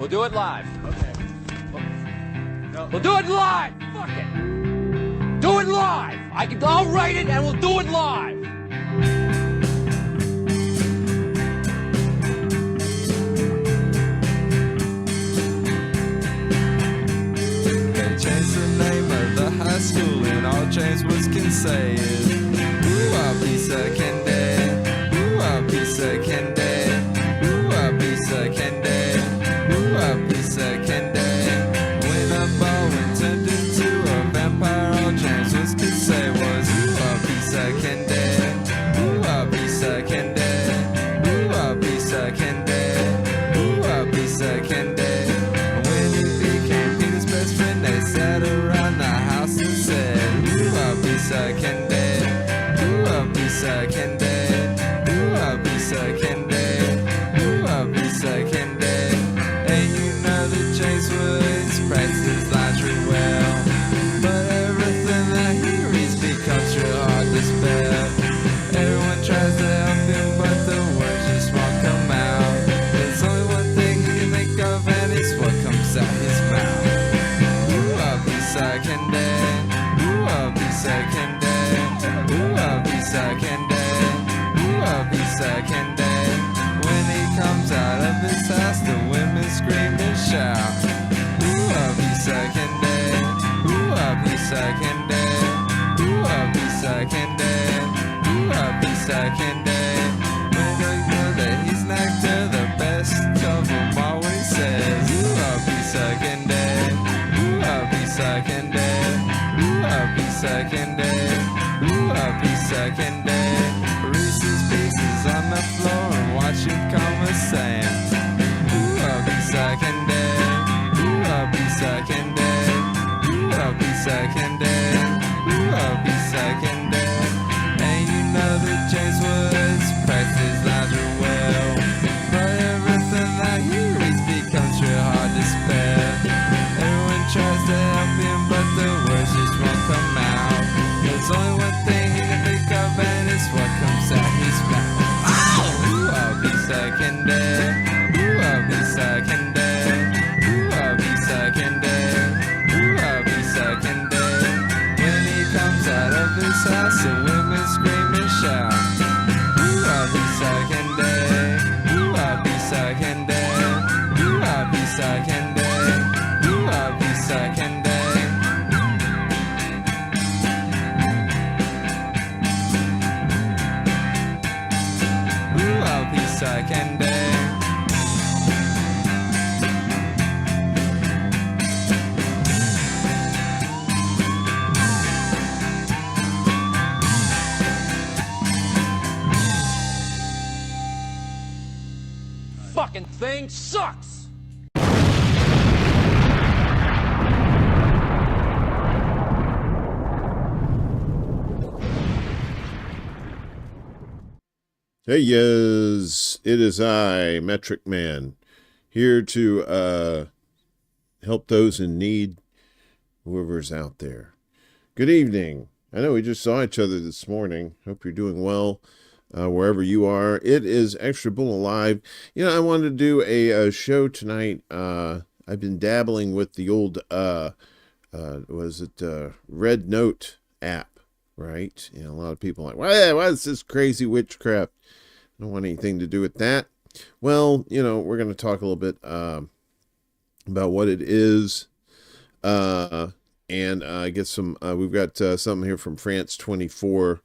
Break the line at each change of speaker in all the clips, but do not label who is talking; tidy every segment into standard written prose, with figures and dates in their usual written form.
We'll do it live.
Okay. No.
We'll do it live. Fuck it. Do it live. I'll write it and we'll do it live.
They changed the name of the high school, and all James Woods can say is, ooh, I'll be second day. Ooh, I'll be second day. Ooh, I'll be second day. Ooh, I'll be second day. When a ball went turned into a vampire, all James Woods could say was, ooh, I'll be second day. Ooh, I'll be second day. Ooh, I'll be second day. Ooh, I'll be second day. When he became Peter's best friend, they sat around the house and said, ooh, I'll be second day. Ooh, I'll be second day. Ooh, I'll be second day. Ooh, I'll be second day. And you know that James Woods practices laundry well, but everything that he reads becomes real hard to spell. Everyone tries to help him, but the words just won't come out. There's only one thing he can think of, and it's what comes out his mouth. Ooh, I'll be second day. Ooh, I'll be second day. Ooh, I'll be second day. Ooh, I'll be second day. When he comes out of his house, the women scream and shout. Ooh, I'll be second day. Ooh, I'll be second day. Ooh, I'll be second day. Ooh, I'll be second day. When they know that he's next to the best of them all, when he says, ooh, I'll be second day. Ooh, I'll be second day. Ooh, I'll be second day. Ooh, I'll be second day. Reese's Pieces on the floor and watch him come a saying, ooh, I'll be second day. Ooh, I'll be second day. Ooh, I'll be second day. Ooh, I'll be second day. And you know that James Woods practices laundry well, but everything that he reads becomes real hard to spell. Everyone tries to help him, but the words just won't come out. There's only one thing he can think of, and it's what comes out his mouth. Ooh, I'll be second day. Ooh, I'll be second day. Ooh, I'll be second day. Ooh, I'll be second day. When he comes out of his house, the women scream and shout. Ooh, I'll be second day. Ooh, I'll be second day. Ooh, I'll be second day. Ooh, I'll be second day. Ooh, I'll be second day.
Fucking thing sucks.
Hey, yes, it is I, Metric Man, here to help those in need, whoever's out there. Good evening. I know we just saw each other this morning. Hope you're doing well wherever you are. It is ExtraBulla Live. You know, I wanted to do a show tonight. I've been dabbling with the old, RedNote app, right? You know, a lot of people are like, why is this crazy witchcraft? I don't want anything to do with that. Well, you know, we're going to talk a little bit about what it is, and get some, we've got something here from France 24.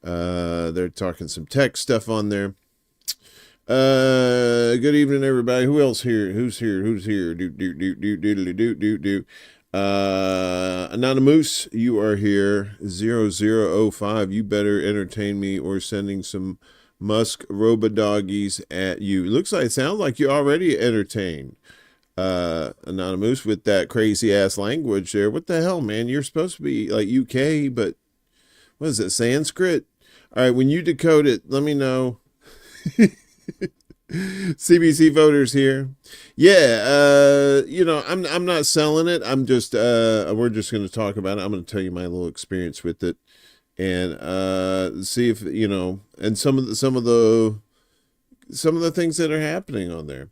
They're talking some tech stuff on there. Good evening, everybody. Who else here? Who's here? Anonymous, you are here. 0005, you better entertain me or sending some Musk Robodoggies at you. Sounds like you already entertained. Anonymous, with that crazy ass language there. What the hell, man? You're supposed to be like UK, but what is it, Sanskrit? All right, when you decode it, let me know. CBC voters here. Yeah, you know, I'm not selling it. I'm just we're just going to talk about it. I'm going to tell you my little experience with it, and see if, you know, and some of the things that are happening on there.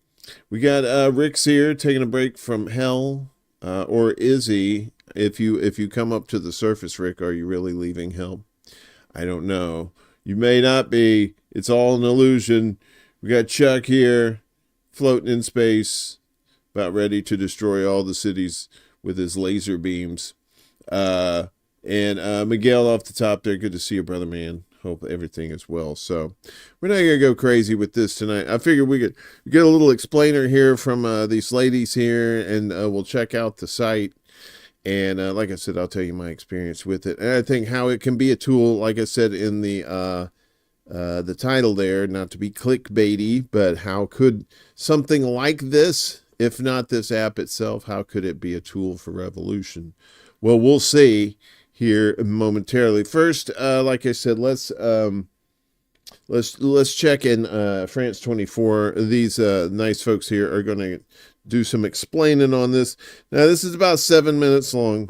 We got Rick's here taking a break from hell, or is he? If you come up to the surface, Rick, are you really leaving hell? I don't know. You may not be. It's all an illusion. We got Chuck here, floating in space, about ready to destroy all the cities with his laser beams. And Miguel off the top there. Good to see you, brother man. Hope everything is well. So we're not going to go crazy with this tonight. I figured we could get a little explainer here from these ladies here, and we'll check out the site. And like I said, I'll tell you my experience with it. And I think how it can be a tool, like I said in the title there, not to be clickbaity, but how could something like this, if not this app itself, how could it be a tool for revolution? Well, we'll see here momentarily. First, like I said, let's check in France 24. These nice folks here are going to do some explaining on this. Now, this is about 7 minutes long,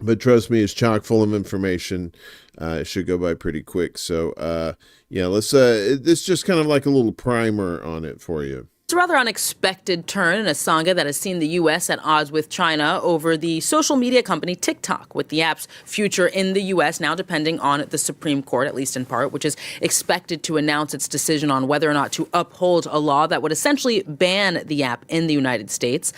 but trust me, it's chock full of information. It should go by pretty quick. So, yeah, let's. It's just kind of like a little primer on it for you.
It's a rather unexpected turn in a saga that has seen the U.S. at odds with China over the social media company TikTok, with the app's future in the U.S. now depending on the Supreme Court, at least in part, which is expected to announce its decision on whether or not to uphold a law that would essentially ban the app in the United States.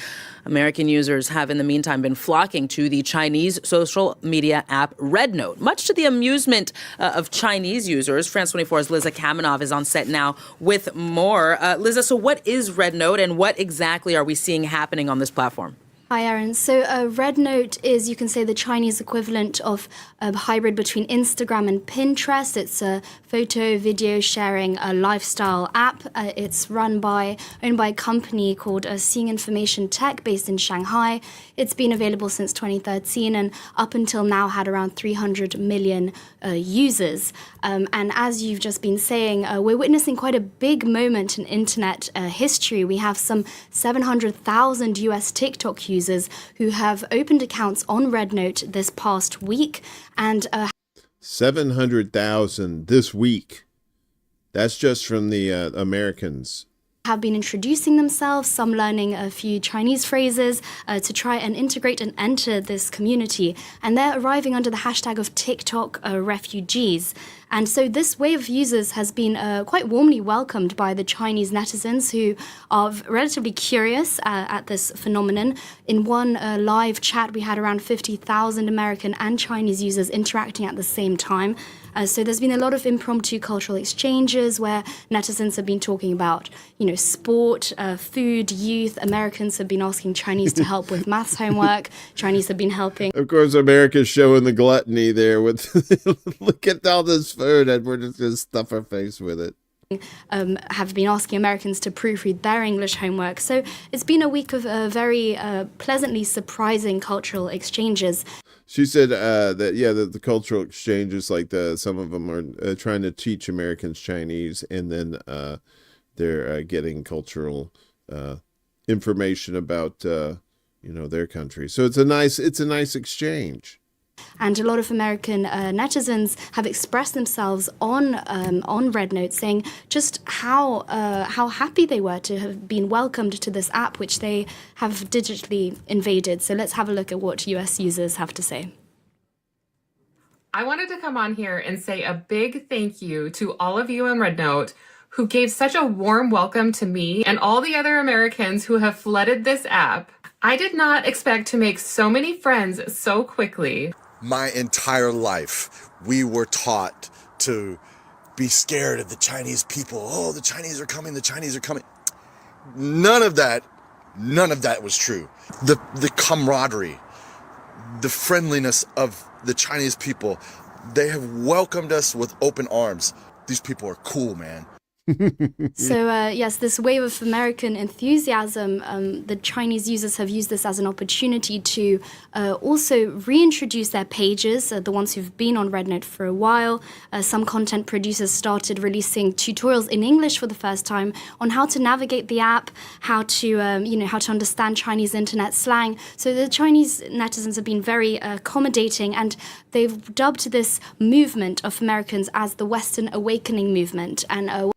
American users have, in the meantime, been flocking to the Chinese social media app RedNote, much to the amusement of Chinese users. France 24's Liza Kamenov is on set now with more. Liza, so what is RedNote, and what exactly are we seeing happening on this platform?
Hi, Aaron. So RedNote is, you can say, the Chinese equivalent of a hybrid between Instagram and Pinterest. It's a photo, video sharing, lifestyle app. It's owned by a company called Seeing Information Tech based in Shanghai. It's been available since 2013 and up until now had around 300 million users. And as you've just been saying, we're witnessing quite a big moment in internet history. We have some 700,000 US TikTok users who have opened accounts on RedNote this past week, and
700,000 this week. That's just from the Americans.
Have been introducing themselves, some learning a few Chinese phrases to try and integrate and enter this community. And they're arriving under the hashtag of TikTok refugees. And so this wave of users has been quite warmly welcomed by the Chinese netizens, who are relatively curious at this phenomenon. In one live chat, we had around 50,000 American and Chinese users interacting at the same time. So there's been a lot of impromptu cultural exchanges where netizens have been talking about, sport, food, youth. Americans have been asking Chinese to help with maths homework. Chinese have been helping.
Of course, America's showing the gluttony there with, look at all this food and we're just going to stuff our face with it.
Have been asking Americans to proofread their English homework. So it's been a week of very pleasantly surprising cultural exchanges.
She said that the cultural exchanges, like some of them are trying to teach Americans Chinese, and then they're getting cultural information about their country. So it's a nice exchange.
And a lot of American netizens have expressed themselves on RedNote, saying just how happy they were to have been welcomed to this app, which they have digitally invaded. So let's have a look at what US users have to say.
I wanted to come on here and say a big thank you to all of you on RedNote who gave such a warm welcome to me and all the other Americans who have flooded this app. I did not expect to make so many friends so quickly.
My entire life, we were taught to be scared of the Chinese people. Oh, the Chinese are coming, the Chinese are coming. None of that was true. The camaraderie, the friendliness of the Chinese people, they have welcomed us with open arms. These people are cool, man.
So yes, this wave of American enthusiasm, the Chinese users have used this as an opportunity to also reintroduce their pages, the ones who've been on RedNote for a while. Some content producers started releasing tutorials in English for the first time on how to navigate the app, how to understand Chinese internet slang. So the Chinese netizens have been very accommodating, and they've dubbed this movement of Americans as the Western Awakening movement. And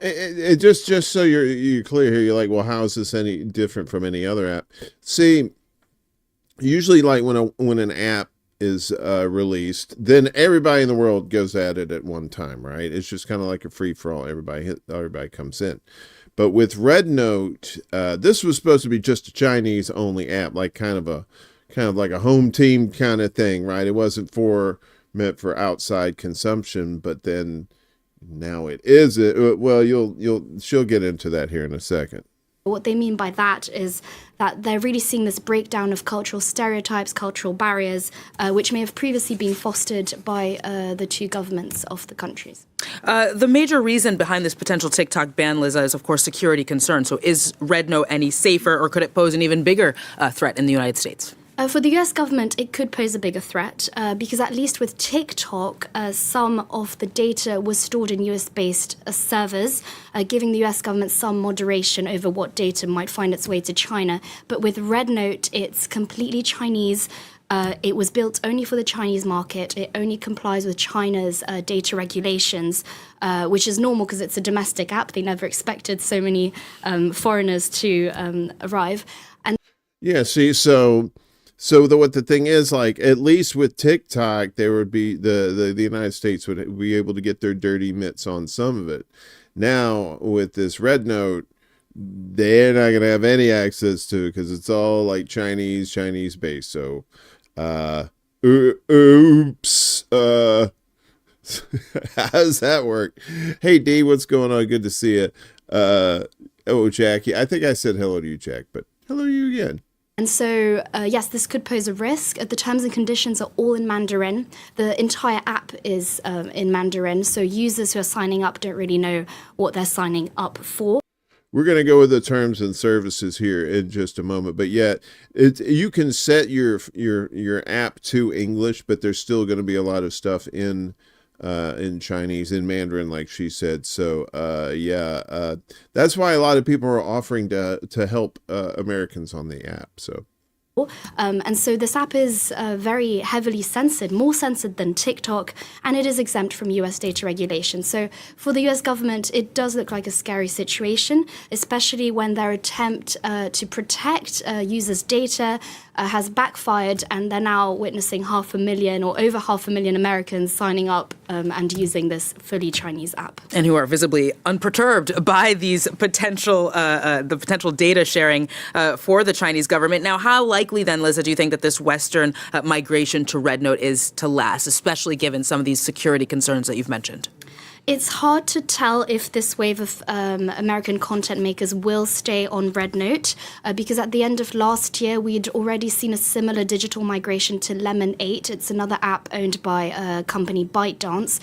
Just so you're clear here, you're like, well, how is this any different from any other app? See, usually like when an app is released, then everybody in the world goes at it at one time, right? It's just kind of like a free for all. Everybody comes in. But with RedNote, this was supposed to be just a Chinese only app, like kind of like a home team kind of thing, right? It wasn't meant for outside consumption, but then now it is. Well, she'll get into that here in a second.
What they mean by that is that they're really seeing this breakdown of cultural stereotypes, cultural barriers, which may have previously been fostered by the two governments of the countries.
The major reason behind this potential TikTok ban, Liza, is, of course, security concerns. So is RedNote any safer, or could it pose an even bigger threat in the United States?
For the US government, it could pose a bigger threat because at least with TikTok, some of the data was stored in US-based servers, giving the US government some moderation over what data might find its way to China. But with RedNote, it's completely Chinese. It was built only for the Chinese market. It only complies with China's data regulations, which is normal because it's a domestic app. They never expected so many foreigners to arrive. And
yeah, see, what the thing is, like, at least with TikTok, there would be the United States would be able to get their dirty mitts on some of it. Now with this RedNote, they're not going to have any access to it because it's all like Chinese based. So, oops. How does that work? Hey D, what's going on? Good to see you. Jackie. I think I said hello to you, Jack, but hello to you again.
And so, yes, this could pose a risk. The terms and conditions are all in Mandarin. The entire app is in Mandarin, so users who are signing up don't really know what they're signing up for.
We're going to go with the terms and services here in just a moment, but yet you can set your app to English, but there's still going to be a lot of stuff in Chinese, in Mandarin, like she said. So, that's why a lot of people are offering to help Americans on the app. So.
And so this app is very heavily censored, more censored than TikTok, and it is exempt from US data regulation. So for the US government, it does look like a scary situation, especially when their attempt to protect users' data has backfired, and they're now witnessing 500,000 or over 500,000 Americans signing up and using this fully Chinese app.
And who are visibly unperturbed by these potential data sharing for the Chinese government. Now, how likely then, Liza, do you think that this Western migration to RedNote is to last, especially given some of these security concerns that you've mentioned?
It's hard to tell if this wave of American content makers will stay on RedNote because at the end of last year, we'd already seen a similar digital migration to Lemon 8. It's another app owned by a company, ByteDance,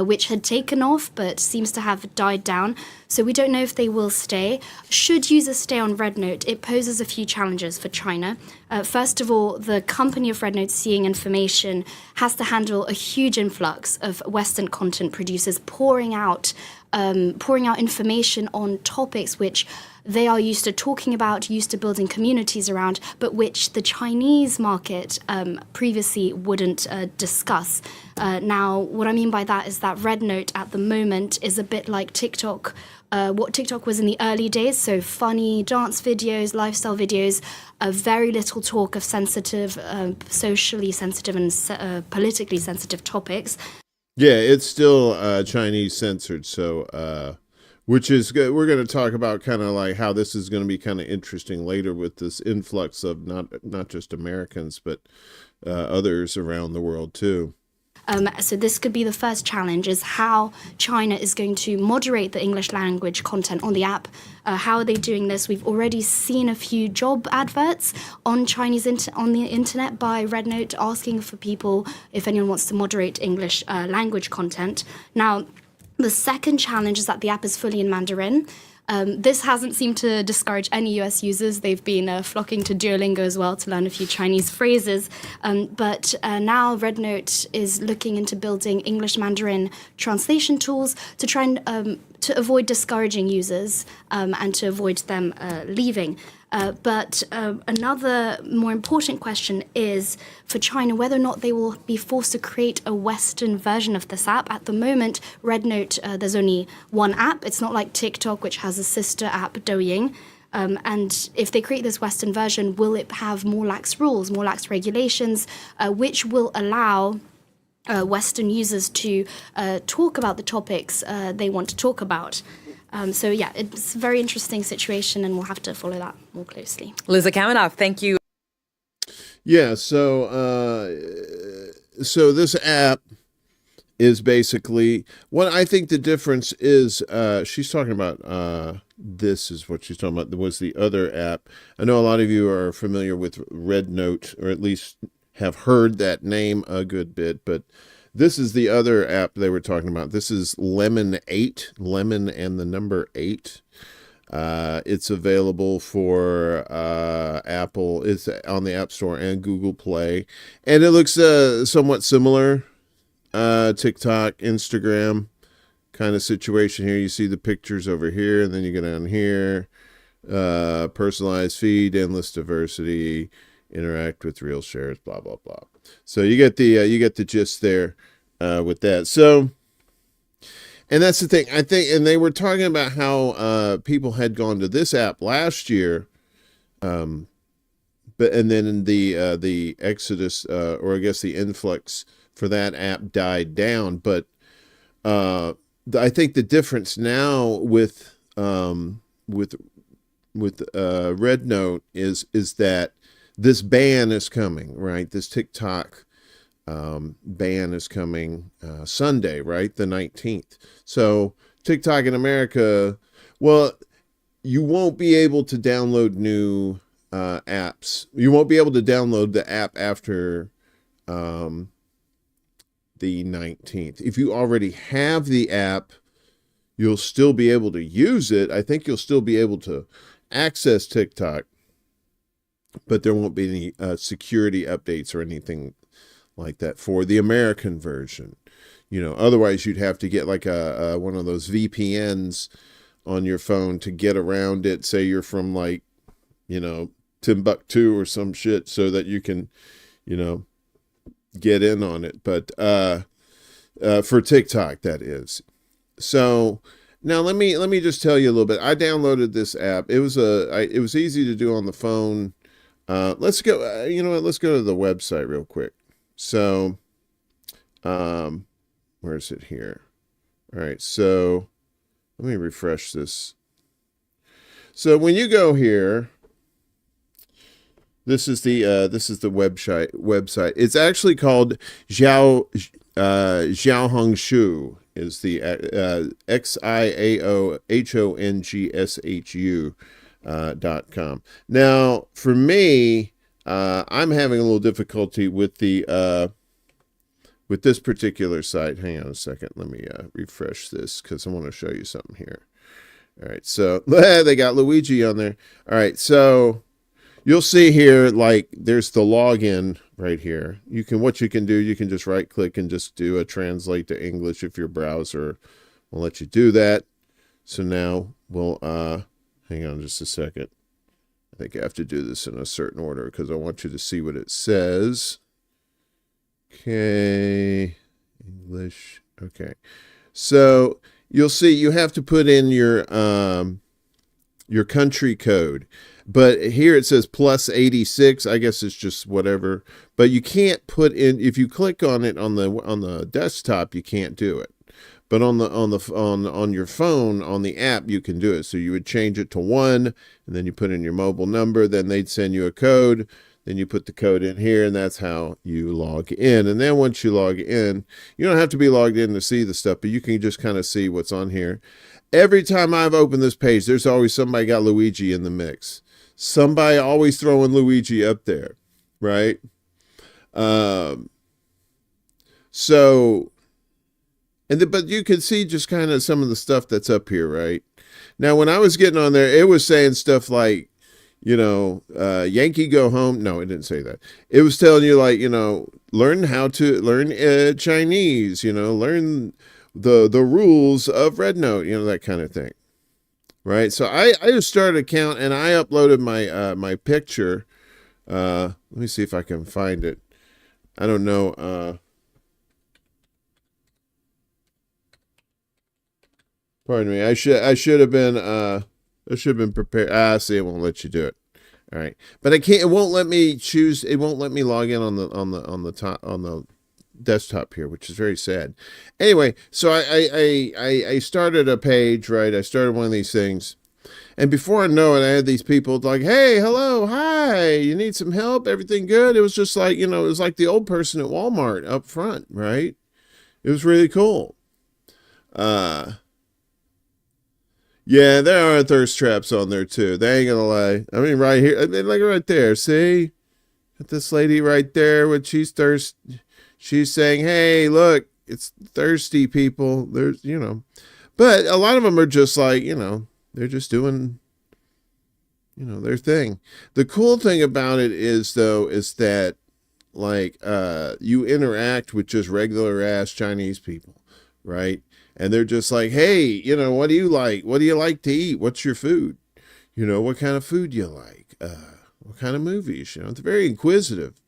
which had taken off but seems to have died down. So we don't know if they will stay. Should users stay on RedNote, it poses a few challenges for China. First of all, the company of RedNote Seeing Information has to handle a huge influx of Western content producers pouring out information on topics which they are used to talking about, used to building communities around, but which the Chinese market previously wouldn't discuss. Now, what I mean by that is that RedNote at the moment is a bit like TikTok, what TikTok was in the early days, so funny dance videos, lifestyle videos, very little talk of sensitive, socially sensitive and politically sensitive topics.
Yeah, it's still Chinese censored, so which is good. We're going to talk about kind of like how this is going to be kind of interesting later with this influx of not just Americans, but others around the world too.
So this could be the first challenge, is how China is going to moderate the English language content on the app. How are they doing this? We've already seen a few job adverts on on the internet by RedNote asking for people if anyone wants to moderate English language content. Now, the second challenge is that the app is fully in Mandarin. This hasn't seemed to discourage any US users. They've been flocking to Duolingo as well to learn a few Chinese phrases. But now RedNote is looking into building English Mandarin translation tools to try and to avoid discouraging users and to avoid them leaving. But another more important question is for China whether or not they will be forced to create a Western version of this app. At the moment, RedNote, there's only one app. It's not like TikTok, which has a sister app, Douyin. And if they create this Western version, will it have more lax rules, more lax regulations, which will allow Western users to talk about the topics they want to talk about? So, yeah, it's a very interesting situation, and we'll have to follow that more closely.
Liza Kamenoff, thank you.
Yeah, so this app is basically what I think the difference is. She's talking about this is what she's talking about. Was the other app. I know a lot of you are familiar with RedNote, or at least have heard that name a good bit, but this is the other app they were talking about. This is Lemon 8, Lemon and the number 8. It's available for Apple. It's on the App Store and Google Play. And it looks somewhat similar. TikTok, Instagram kind of situation here. You see the pictures over here, and then you go down here. Personalized feed, endless diversity, interact with real shares, blah, blah, blah. So you get the gist there with that. So, and that's the thing. I think, and they were talking about how people had gone to this app last year, and then the exodus, or I guess the influx for that app died down. But I think the difference now with RedNote is that this ban is coming, right? This TikTok ban is coming Sunday, right? The 19th. So TikTok in America, well, you won't be able to download new apps. You won't be able to download the app after the 19th. If you already have the app, you'll still be able to use it. I think you'll still be able to access TikTok, but there won't be any security updates or anything like that for the American version. You know, otherwise you'd have to get like a one of those VPNs on your phone to get around it. Say you're from like, you know, Timbuktu or some shit, so that you can, you know, get in on it. But for TikTok, that is. So now let me just tell you a little bit. I downloaded this app. It was easy to do on the phone. Let's go. You know what? Let's go to the website real quick. So, where is it here? All right. So let me refresh this. So when you go here, this is the website. It's actually called xiaohongshu. Is the xiaohongshu.com. Now, for me, I'm having a little difficulty with the with this particular site. Hang on a second. Let me refresh this because I want to show you something here. All right, so they got Luigi on there. All right, so you'll see here, like, there's the login right here. What you can do, you can just right click and just do a translate to English if your browser will let you do that. So now we'll hang on just a second. I think I have to do this in a certain order because I want you to see what it says. Okay, English. Okay, so you'll see you have to put in your country code. But here it says plus 86. I guess it's just whatever. But you can't put in, if you click on it on the desktop, you can't do it. But on your phone, on the app, you can do it. So you would change it to 1, and then you put in your mobile number. Then they'd send you a code. Then you put the code in here, and that's how you log in. And then once you log in, you don't have to be logged in to see the stuff, but you can just kind of see what's on here. Every time I've opened this page, there's always somebody got Luigi in the mix. Somebody always throwing Luigi up there, right? But you can see just kind of some of the stuff that's up here, right? Now, when I was getting on there, it was saying stuff like, you know, Yankee go home. No, it didn't say that. It was telling you, like, you know, learn Chinese, you know, learn the rules of RedNote, that kind of thing. Right. So I just started an account and I uploaded my picture. Let me see if I can find it. I don't know. Pardon me. I should have been prepared. See, it won't let you do it. All right. But I can't, it won't let me choose. It won't let me log in on the desktop here, which is very sad. Anyway, so I started a page, right? I started one of these things. And before I know it, I had these people like, hey, hello, hi, you need some help? Everything good? It was just like, it was like the old person at Walmart up front, right? It was really cool. Yeah, there are thirst traps on there too. They ain't gonna lie. I mean, right here, like right there, see? Got this lady right there when she's saying, hey, look, it's thirsty people. There's, but a lot of them are just like, they're just doing, their thing. The cool thing about it is that like, you interact with just regular ass Chinese people, right? And they're just like, hey, what do you like? What do you like to eat? What's your food? What kind of food you like? What kind of movies? It's very inquisitive.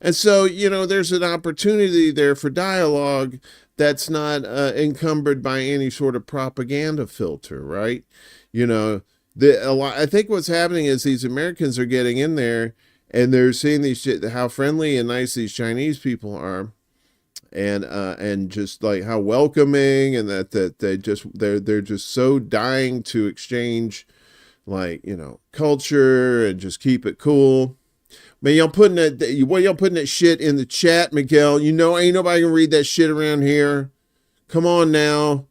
And so, there's an opportunity there for dialogue that's not encumbered by any sort of propaganda filter, right? I think what's happening is these Americans are getting in there and they're seeing how friendly and nice these Chinese people are, and just like how welcoming, and that they're just so dying to exchange, like, culture and just keep it cool. Man, y'all putting that shit in the chat, Miguel? Ain't nobody can read that shit around here. Come on now.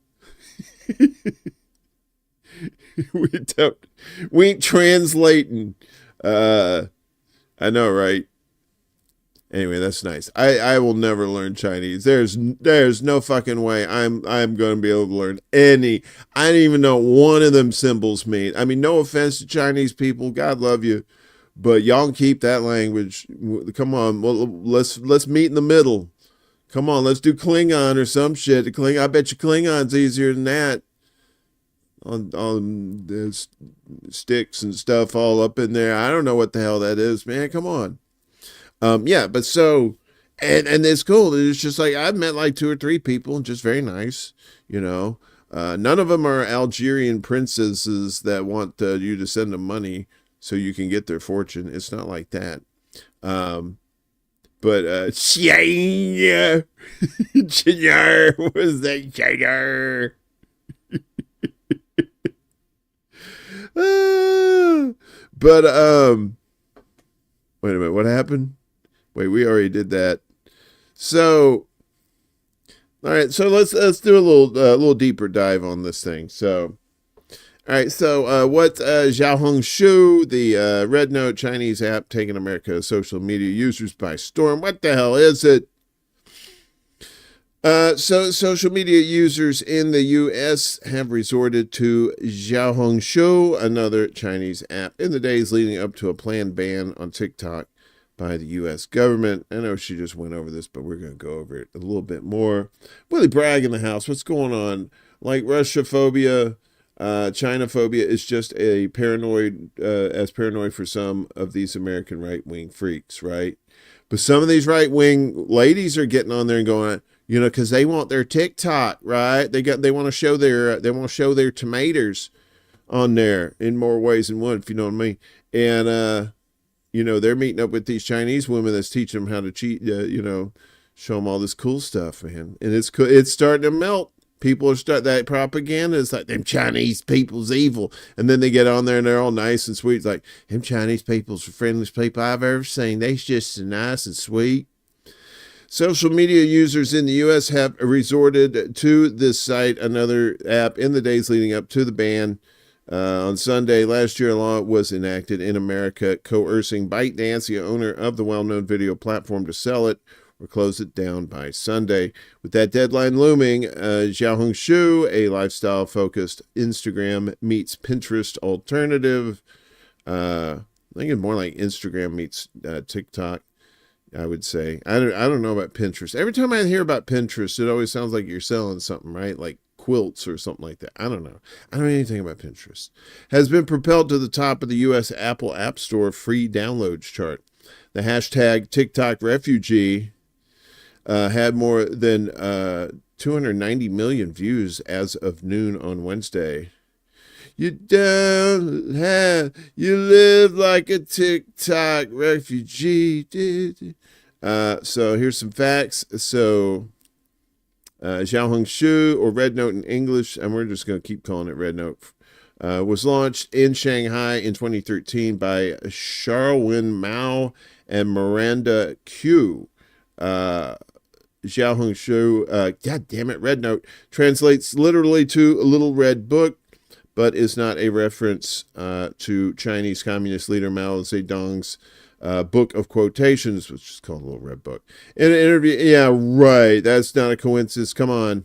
We ain't translating. I know, right? Anyway, that's nice. I will never learn Chinese. There's no fucking way I'm going to be able to learn any. I don't even know what one of them symbols mean. I mean, no offense to Chinese people. God love you. But y'all can keep that language. Come on. Well, let's meet in the middle. Come on, let's do Klingon or some shit. I bet you Klingon's easier than that. On the sticks and stuff all up in there. I don't know what the hell that is, man. Come on. Yeah, but so, and it's cool. It's just like, I've met like 2 or 3 people, just very nice, none of them are Algerian princesses that want you to send them money so you can get their fortune. It's not like that. But China, what is that, China? But wait a minute, what happened? Wait, we already did that. So, all right, so let's do a little deeper dive on this thing. So, all right, so what xiaohongshu, the RedNote Chinese app taking America's social media users by storm. What the hell is it? So social media users in the U.S. have resorted to xiaohongshu, another Chinese app, in the days leading up to a planned ban on TikTok by the U.S. government. I know she just went over this, but we're going to go over it a little bit more. Willie Bragg in the house. What's going on? Like Russia phobia, China phobia is just a paranoid for some of these American right-wing freaks, right? But some of these right-wing ladies are getting on there and going, because they want their TikTok, right? They want to show their tomatoes on there in more ways than one, if you know what I mean. And they're meeting up with these Chinese women that's teaching them how to cheat. Show them all this cool stuff, man. And it's starting to melt. People are that propaganda is like, them Chinese people's evil. And then they get on there and they're all nice and sweet. It's like, them Chinese people's the friendliest people I've ever seen. They're just so nice and sweet. Social media users in the U.S. have resorted to this site, another app, in the days leading up to the ban. On Sunday last year, a law was enacted in America coercing ByteDance, the owner of the well-known video platform, to sell it or close it down by Sunday. With that deadline looming, xiaohongshu, a lifestyle-focused Instagram meets Pinterest alternative. I think it's more like Instagram meets TikTok. I would say. I don't know about Pinterest. Every time I hear about Pinterest, it always sounds like you're selling something, right? Like quilts or something like that. I don't know. I don't know anything about Pinterest. Has been propelled to the top of the U.S. Apple App Store free downloads chart. The hashtag TikTok refugee had more than 290 million views as of noon on Wednesday. You live like a TikTok refugee. So here's some facts. So xiaohongshu, or RedNote in English, and we're just going to keep calling it RedNote, was launched in Shanghai in 2013 by Sharwin Mao and Miranda Q. xiaohongshu, God damn it, RedNote, translates literally to a little red book, but is not a reference to Chinese Communist leader Mao Zedong's book of quotations, which is called a little red book. In an interview, yeah, right, that's not a coincidence, come on.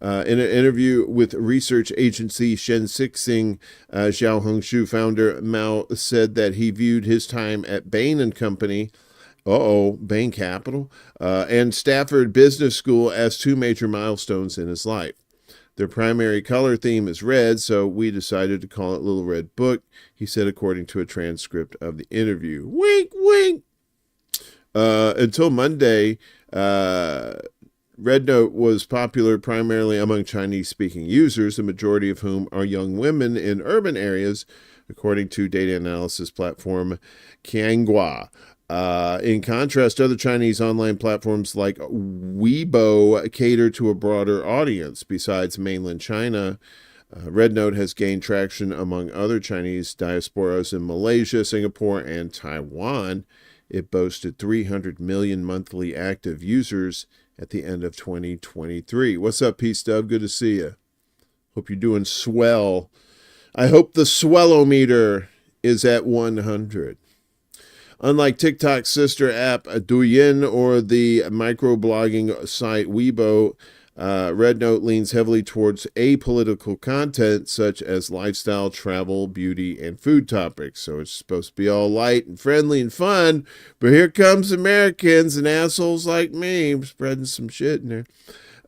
In an interview with research agency Shensixing, xiaohongshu founder Mao said that he viewed his time at Bain & Company, Bain Capital, and Stafford Business School as two major milestones in his life. Their primary color theme is red, so we decided to call it Little Red Book, he said, according to a transcript of the interview. Wink, wink. Until Monday, RedNote was popular primarily among Chinese-speaking users, the majority of whom are young women in urban areas, according to data analysis platform Qianghua. In contrast, other Chinese online platforms like Weibo cater to a broader audience. Besides mainland China, RedNote has gained traction among other Chinese diasporas in Malaysia, Singapore, and Taiwan. It boasted 300 million monthly active users at the end of 2023. What's up, Peace Dub? Good to see you. Hope you're doing swell. I hope the swellometer is at 100. Unlike TikTok's sister app Douyin or the microblogging site Weibo, RedNote leans heavily towards apolitical content such as lifestyle, travel, beauty, and food topics. So it's supposed to be all light and friendly and fun, but here comes Americans and assholes like me spreading some shit in there.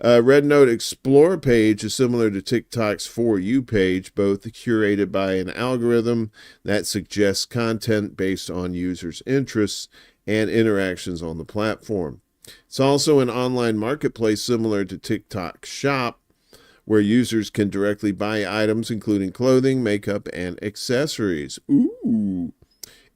RedNote Explore page is similar to TikTok's For You page, both curated by an algorithm that suggests content based on users' interests and interactions on the platform. It's also an online marketplace similar to TikTok Shop, where users can directly buy items including clothing, makeup, and accessories. Ooh.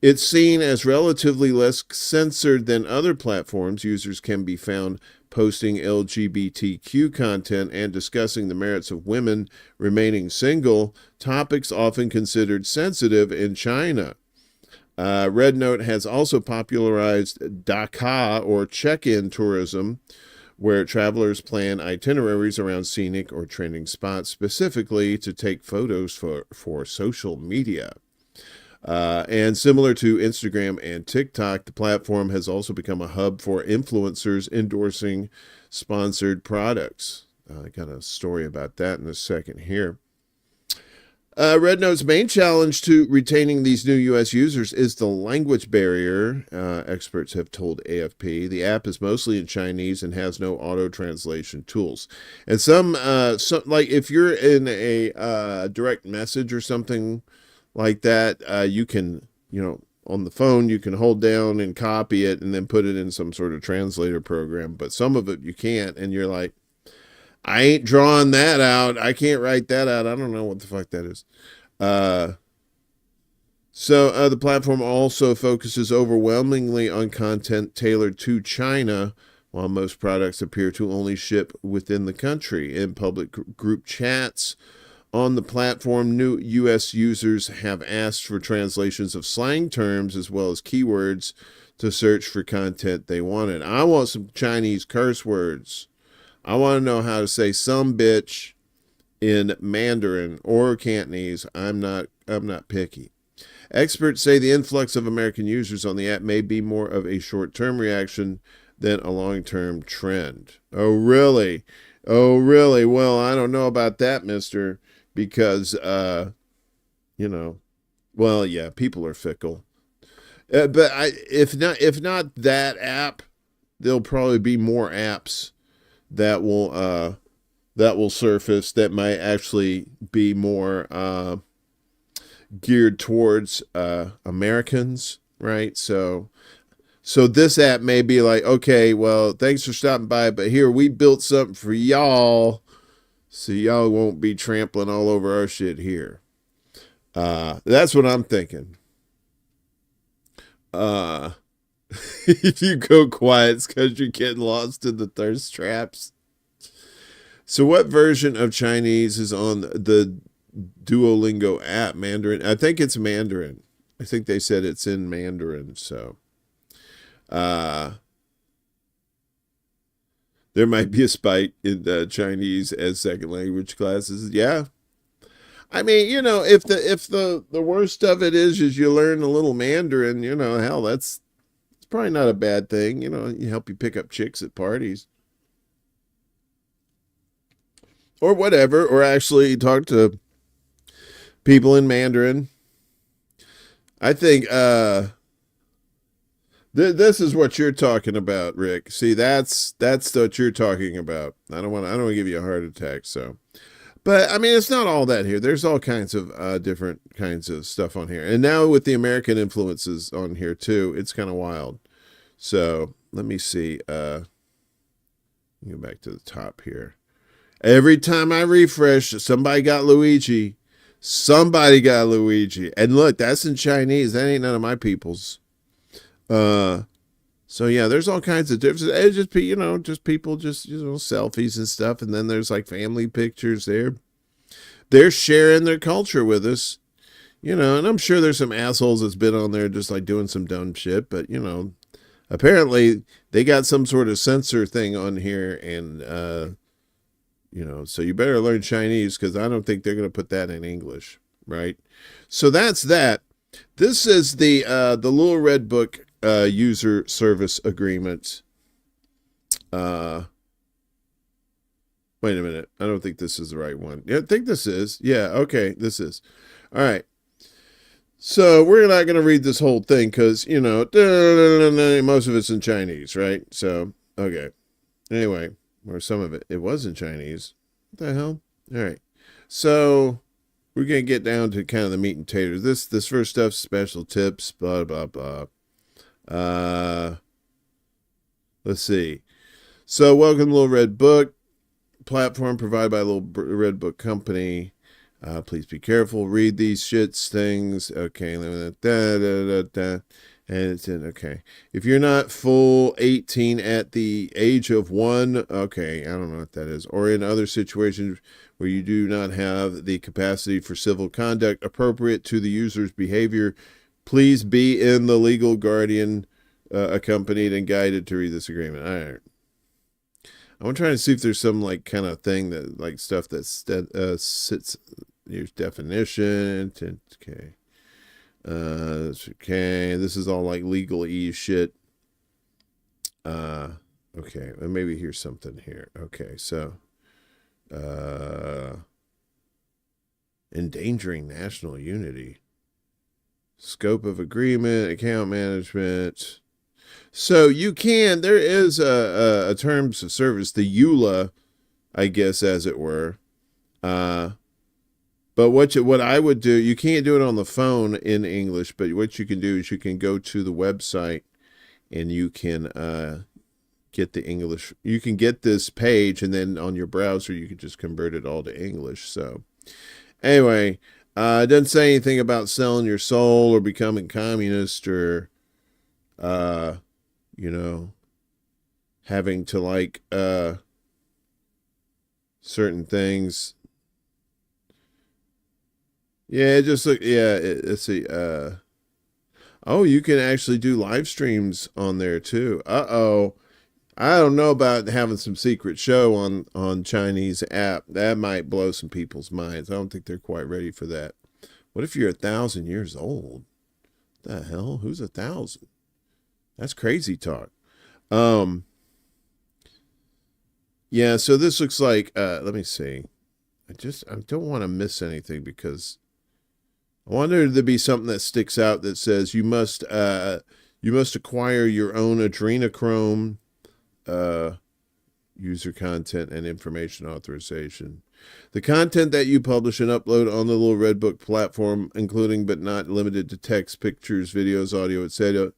It's seen as relatively less censored than other platforms. Users can be found posting LGBTQ content and discussing the merits of women remaining single, topics often considered sensitive in China. RedNote has also popularized Dakar, or check-in tourism, where travelers plan itineraries around scenic or trending spots specifically to take photos for social media. And similar to Instagram and TikTok, the platform has also become a hub for influencers endorsing sponsored products. I got a story about that in a second here. RedNote's main challenge to retaining these new U.S. users is the language barrier, experts have told AFP. The app is mostly in Chinese and has no auto-translation tools. And some like if you're in a direct message or something like that, you can, on the phone, you can hold down and copy it and then put it in some sort of translator program. But some of it you can't, and you're like, I ain't drawing that out. I can't write that out. I don't know what the fuck that is. So the platform also focuses overwhelmingly on content tailored to China, while most products appear to only ship within the country. In public group chats on the platform, new U.S. users have asked for translations of slang terms as well as keywords to search for content they wanted. I want some Chinese curse words. I want to know how to say some bitch in Mandarin or Cantonese. I'm not picky. Experts say the influx of American users on the app may be more of a short-term reaction than a long-term trend. Oh, really? Oh, really? Well, I don't know about that, mister, because, well, yeah, people are fickle. But if not that app, there'll probably be more apps that will surface that might actually be more geared towards Americans, right? So this app may be like, okay, well, thanks for stopping by, but here we built something for y'all, so y'all won't be trampling all over our shit here. That's what I'm thinking. If you go quiet, it's because you're getting lost in the thirst traps. So what version of Chinese is on the Duolingo app? Mandarin? I think it's Mandarin. I think they said it's in Mandarin. So there might be a spike in Chinese as second language classes. Yeah. I mean, if the worst of it is you learn a little Mandarin, hell, it's probably not a bad thing. You help you pick up chicks at parties. Or whatever, or actually talk to people in Mandarin. I think this is what you're talking about, Rick. See, that's what you're talking about. I don't want to give you a heart attack. So, but I mean, it's not all that here. There's all kinds of different kinds of stuff on here, and now with the American influences on here too, it's kind of wild. So let me see. Go back to the top here. Every time I refresh, somebody got Luigi. Somebody got Luigi. And look, that's in Chinese. That ain't none of my people's. So yeah, there's all kinds of differences. It's just people selfies and stuff. And then there's like family pictures there. They're sharing their culture with us. And I'm sure there's some assholes that's been on there just like doing some dumb shit. But, apparently they got some sort of censor thing on here. And, so you better learn Chinese because I don't think they're going to put that in English, right? So that's that. This is the Little Red Book user service agreement. Wait a minute. I don't think this is the right one. Yeah, I think this is. Yeah, okay, this is. All right. So we're not going to read this whole thing because, most of it's in Chinese, right? So, okay. Anyway. Or some of it. It was in Chinese. What the hell? All right. So we're going to get down to kind of the meat and taters. This first stuff, special tips, blah, blah, blah. Let's see. So welcome to Little Red Book. Platform provided by Little Red Book Company. Please be careful. Read these shits, things. Okay. And it's in, okay. If you're not full 18 at the age of 1, okay, I don't know what that is, or in other situations where you do not have the capacity for civil conduct appropriate to the user's behavior, please be in the legal guardian accompanied and guided to read this agreement. All right. I'm trying to see if there's some like kind of thing that like stuff that sits your definition. Okay. Okay, this is all like legalese shit. Okay, maybe here's something here. Okay, so endangering national unity, scope of agreement, account management. So there is a terms of service, the EULA, I guess, as it were. But what I would do, you can't do it on the phone in English, but what you can do is you can go to the website and you can get the English. You can get this page, and then on your browser you can just convert it all to English. So anyway, it doesn't say anything about selling your soul or becoming communist or, having to like certain things. Yeah, just look. Yeah, let's see. Oh, you can actually do live streams on there too. Uh-oh. I don't know about having some secret show on Chinese app. That might blow some people's minds. I don't think they're quite ready for that. What if you're 1,000 years old? What the hell? Who's 1,000? That's crazy talk. Yeah, so this looks like, let me see. I don't want to miss anything because I want there to be something that sticks out that says you must acquire your own adrenochrome user content and information authorization. The content that you publish and upload on the little Red Book platform, including but not limited to text, pictures, videos, audio, etc.,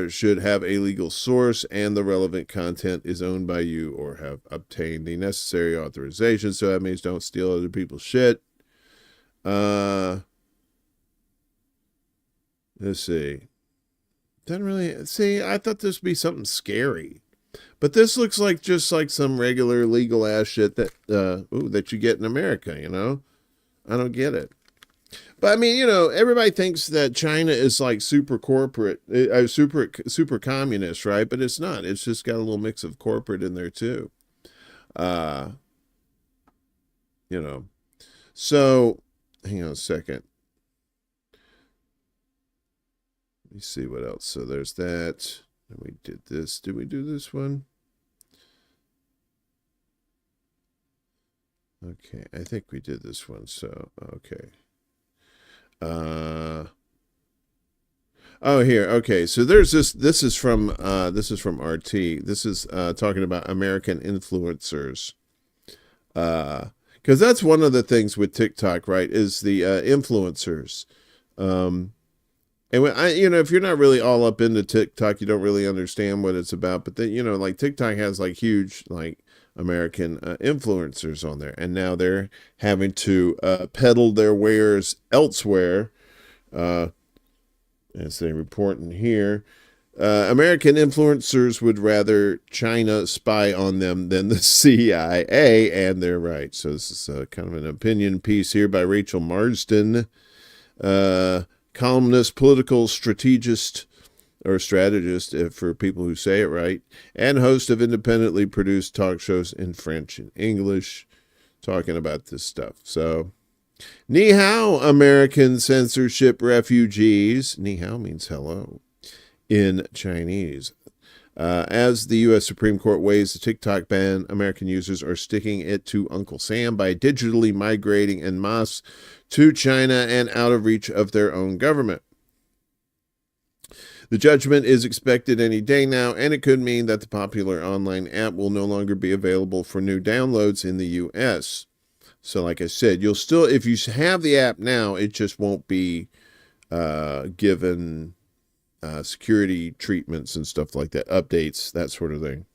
should have a legal source, and the relevant content is owned by you or have obtained the necessary authorization. So that means don't steal other people's shit. Let's see. Doesn't really see. I thought this would be something scary, but this looks like just like some regular legal ass shit that that you get in America. You know, I don't get it. But I mean, you know, everybody thinks that China is like super corporate, super communist, right? But it's not. It's just got a little mix of corporate in there too. You know, so hang on a second. Let me see what else. So there's that. And we did this. Did we do this one? Okay, I think we did this one. So okay. Oh, here. Okay, so there's this. This is from RT. This is talking about American influencers. Because that's one of the things with TikTok, right? Is the influencers. And when if you're not really all up into TikTok, you don't really understand what it's about. But then, like TikTok has like huge like American influencers on there, and now they're having to peddle their wares elsewhere, as they report in here. American influencers would rather China spy on them than the CIA, and they're right. So this is kind of an opinion piece here by Rachel Marsden, columnist, political strategist, or strategist, for people who say it right, and host of independently produced talk shows in French and English, talking about this stuff. So, ni hao, American censorship refugees. Ni hao means hello in Chinese. As the U.S. Supreme Court weighs the TikTok ban, American users are sticking it to Uncle Sam by digitally migrating en masse to China and out of reach of their own government. The judgment is expected any day now, and it could mean that the popular online app will no longer be available for new downloads in the U.S. So like I said, you'll still, if you have the app now, it just won't be given security treatments and stuff like that, updates, that sort of thing.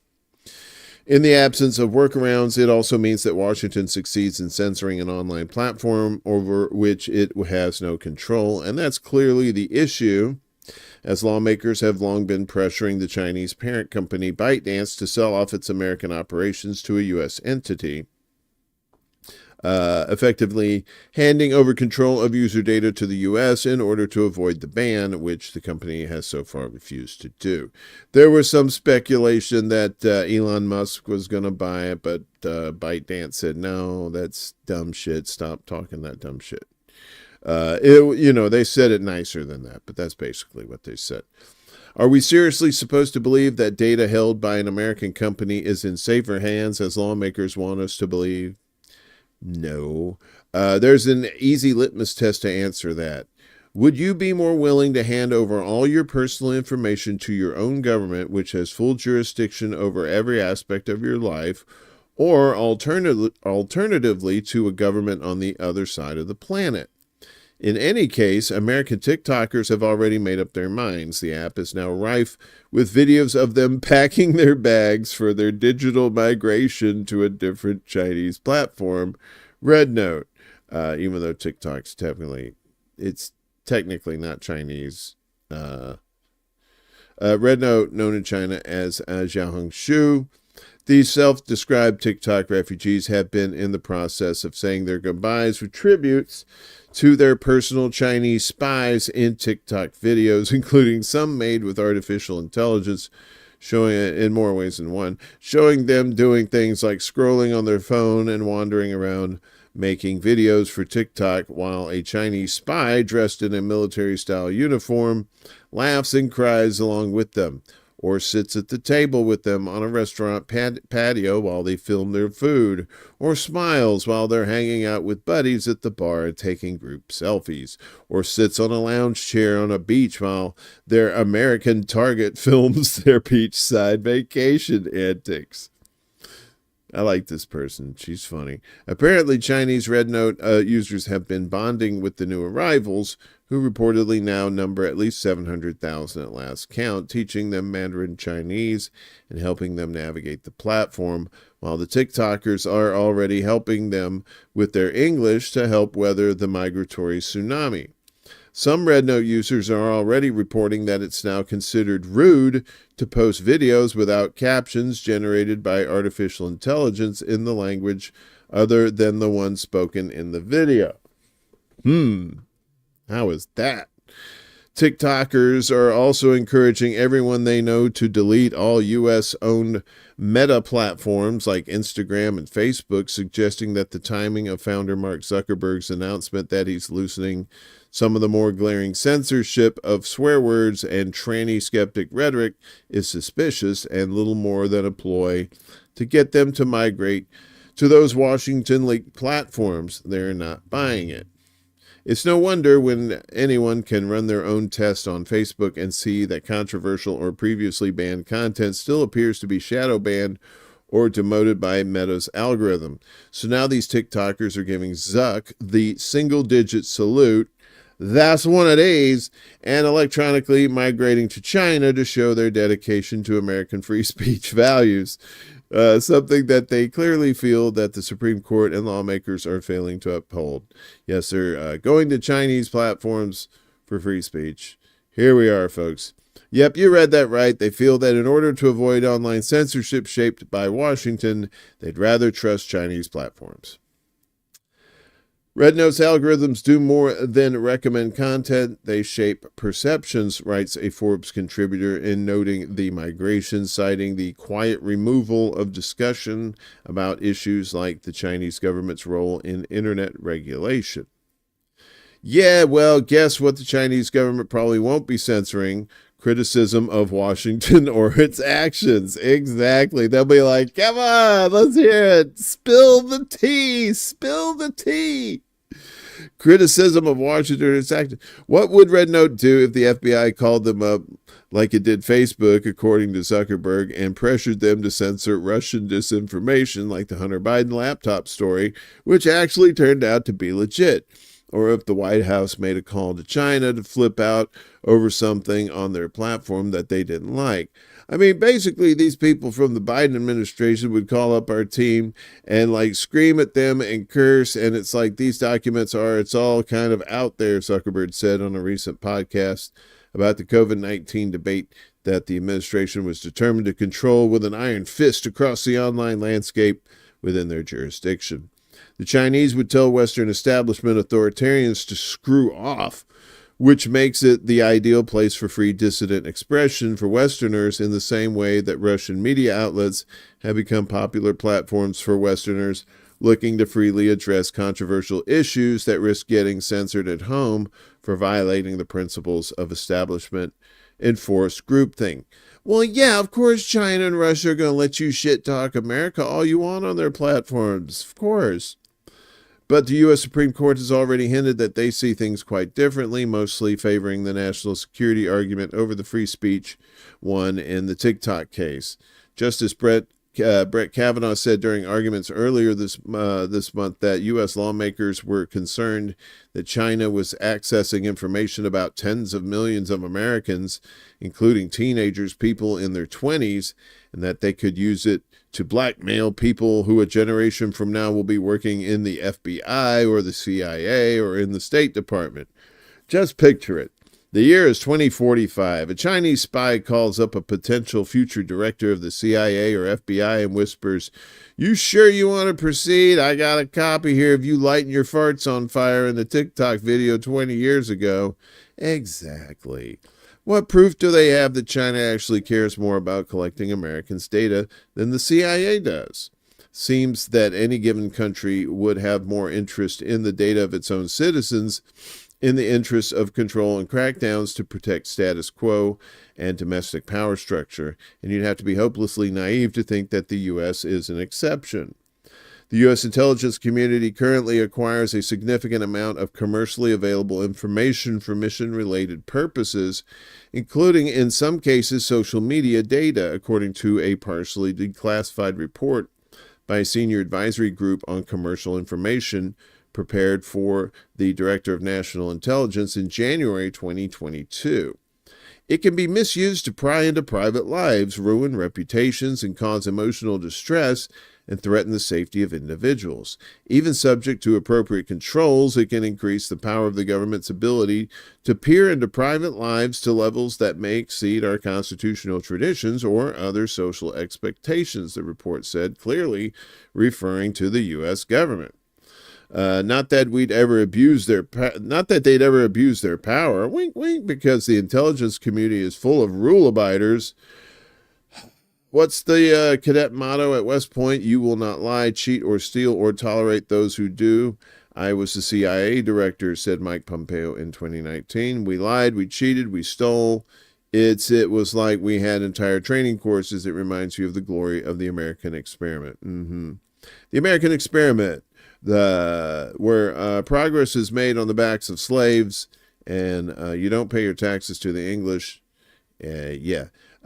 In the absence of workarounds, it also means that Washington succeeds in censoring an online platform over which it has no control, and that's clearly the issue, as lawmakers have long been pressuring the Chinese parent company ByteDance to sell off its American operations to a U.S. entity, effectively handing over control of user data to the U.S. in order to avoid the ban, which the company has so far refused to do. There was some speculation that Elon Musk was going to buy it, but ByteDance said, no, that's dumb shit. Stop talking that dumb shit. They said it nicer than that, but that's basically what they said. Are we seriously supposed to believe that data held by an American company is in safer hands as lawmakers want us to believe? No. There's an easy litmus test to answer that. Would you be more willing to hand over all your personal information to your own government, which has full jurisdiction over every aspect of your life, or alternatively to a government on the other side of the planet? In any case, American TikTokers have already made up their minds. The app is now rife with videos of them packing their bags for their digital migration to a different Chinese platform, RedNote. Even though TikTok's technically not Chinese. RedNote, known in China as xiaohongshu. These self-described TikTok refugees have been in the process of saying their goodbyes with tributes to their personal Chinese spies in TikTok videos, including some made with artificial intelligence, showing it in more ways than one, showing them doing things like scrolling on their phone and wandering around making videos for TikTok while a Chinese spy dressed in a military-style uniform laughs and cries along with them. or sits at the table with them on a restaurant patio while they film their food, or smiles while they're hanging out with buddies at the bar and taking group selfies, or sits on a lounge chair on a beach while their American target films their beachside vacation antics. I like this person. She's funny. Apparently, Chinese RedNote users have been bonding with the new arrivals, who reportedly now number at least 700,000 at last count, teaching them Mandarin Chinese and helping them navigate the platform, while the TikTokers are already helping them with their English to help weather the migratory tsunami. Some RedNote users are already reporting that it's now considered rude to post videos without captions generated by artificial intelligence in the language other than the one spoken in the video. How is that? TikTokers are also encouraging everyone they know to delete all U.S.-owned meta platforms like Instagram and Facebook, suggesting that the timing of founder Mark Zuckerberg's announcement that he's loosening some of the more glaring censorship of swear words and tranny skeptic rhetoric is suspicious and little more than a ploy to get them to migrate to those Washington-linked platforms. They're not buying it. It's no wonder when anyone can run their own test on Facebook and see that controversial or previously banned content still appears to be shadow banned or demoted by Meta's algorithm. So now these TikTokers are giving Zuck the single-digit salute. That's one of these, and electronically migrating to China to show their dedication to American free speech values. Something that they clearly feel that the Supreme Court and lawmakers are failing to uphold. Yes, they're going to Chinese platforms for free speech. Here we are, folks. Yep, you read that right. They feel that in order to avoid online censorship shaped by Washington, they'd rather trust Chinese platforms. RedNote's algorithms do more than recommend content. They shape perceptions, writes a Forbes contributor in noting the migration, citing the quiet removal of discussion about issues like the Chinese government's role in internet regulation. Yeah, well, guess what the Chinese government probably won't be censoring? Criticism of Washington or its actions. Exactly. They'll be like, come on, let's hear it. Spill the tea. Spill the tea. Criticism of Washington or its actions. What would RedNote do if the FBI called them up like it did Facebook, according to Zuckerberg, and pressured them to censor Russian disinformation like the Hunter Biden laptop story, which actually turned out to be legit? Or if the White House made a call to China to flip out over something on their platform that they didn't like. I mean, basically, these people from the Biden administration would call up our team and like scream at them and curse. And it's like these documents it's all kind of out there, Zuckerberg said on a recent podcast about the COVID-19 debate that the administration was determined to control with an iron fist across the online landscape within their jurisdiction. The Chinese would tell Western establishment authoritarians to screw off, which makes it the ideal place for free dissident expression for Westerners in the same way that Russian media outlets have become popular platforms for Westerners looking to freely address controversial issues that risk getting censored at home for violating the principles of establishment enforced groupthink. Well, yeah, of course China and Russia are going to let you shit talk America all you want on their platforms, of course. But the U.S. Supreme Court has already hinted that they see things quite differently, mostly favoring the national security argument over the free speech one in the TikTok case. Justice Brett Kavanaugh said during arguments earlier this month that U.S. lawmakers were concerned that China was accessing information about tens of millions of Americans, including teenagers, people in their 20s, and that they could use it to blackmail people who a generation from now will be working in the FBI or the CIA or in the State Department. Just picture it. The year is 2045. A Chinese spy calls up a potential future director of the CIA or FBI and whispers, "You sure you want to proceed? I got a copy here of you lighting your farts on fire in the TikTok video 20 years ago." Exactly. What proof do they have that China actually cares more about collecting Americans' data than the CIA does? Seems that any given country would have more interest in the data of its own citizens in the interest of control and crackdowns to protect status quo and domestic power structure. And you'd have to be hopelessly naive to think that the U.S. is an exception. The U.S. intelligence community currently acquires a significant amount of commercially available information for mission-related purposes, including, in some cases, social media data, according to a partially declassified report by a senior advisory group on commercial information prepared for the Director of National Intelligence in January 2022. It can be misused to pry into private lives, ruin reputations, and cause emotional distress, and threaten the safety of individuals. Even subject to appropriate controls, it can increase the power of the government's ability to peer into private lives to levels that may exceed our constitutional traditions or other social expectations, the report said, clearly referring to the U.S. government. Not that they'd ever abuse their power, wink, wink, because the intelligence community is full of rule-abiders. What's the cadet motto at West Point? You will not lie, cheat, or steal, or tolerate those who do. I was the CIA director, said Mike Pompeo in 2019. We lied, we cheated, we stole. It was like we had entire training courses. It reminds you of the glory of the American experiment. The American experiment, where progress is made on the backs of slaves, and you don't pay your taxes to the English.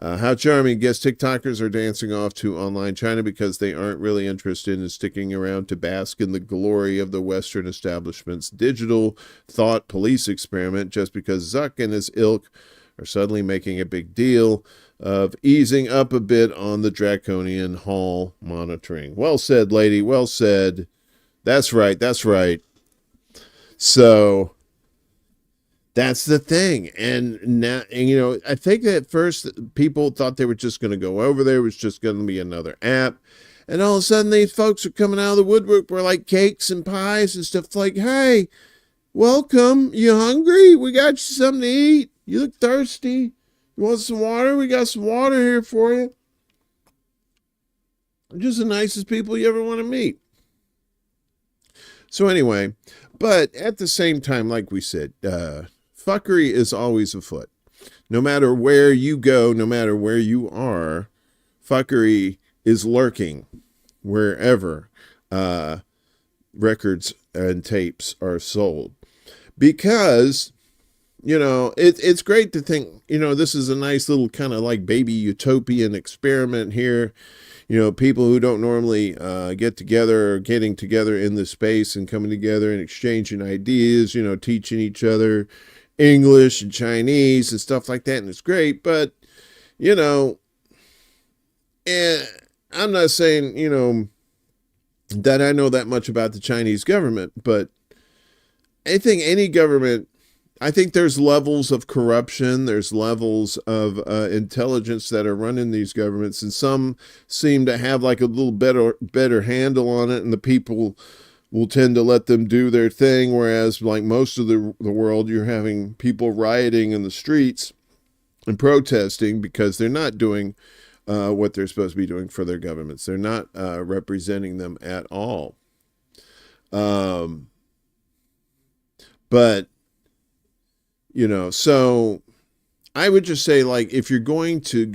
How charming. Guess TikTokers are dancing off to online China because they aren't really interested in sticking around to bask in the glory of the Western establishment's digital thought police experiment, just because Zuck and his ilk are suddenly making a big deal of easing up a bit on the draconian hall monitoring. Well said, lady. Well said. That's right. That's right. So that's the thing. And now, I think that at first people thought they were just going to go over there. It was just going to be another app. And all of a sudden these folks are coming out of the woodwork for like cakes and pies and stuff like, hey, welcome. You hungry? We got you something to eat. You look thirsty. You want some water? We got some water here for you. Just the nicest people you ever want to meet. So anyway, but at the same time, like we said, fuckery is always afoot. No matter where you go, no matter where you are, fuckery is lurking wherever records and tapes are sold. Because, it's great to think, this is a nice little kind of like baby utopian experiment here. People who don't normally get together are getting together in this space and coming together and exchanging ideas, teaching each other English and Chinese and stuff like that. And it's great. But, I'm not saying, that I know that much about the Chinese government, but I think any government, I think there's levels of corruption, there's levels of intelligence that are running these governments, and some seem to have like a little better handle on it, and the people will tend to let them do their thing, whereas like most of the world, you're having people rioting in the streets and protesting because they're not doing what they're supposed to be doing for their governments. They're not representing them at all. But so I would just say, like, if you're going to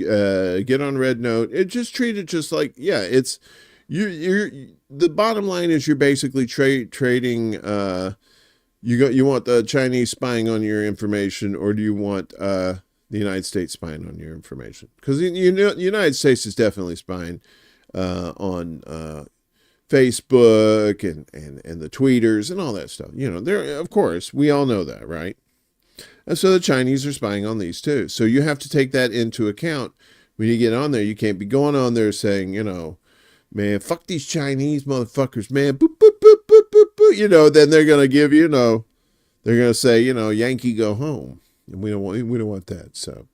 get on RedNote, just treat it just like, it's you're the bottom line is you're basically trading. You want the Chinese spying on your information, or do you want the United States spying on your information? Because the United States is definitely spying on Facebook and the tweeters and all that stuff. There, of course, we all know that, right? And so the Chinese are spying on these too. So you have to take that into account when you get on there. You can't be going on there saying, man, fuck these Chinese motherfuckers, man. Boop, boop, boop, boop, boop, boop. Then they're going to give they're going to say, Yankee go home. And we don't want that. So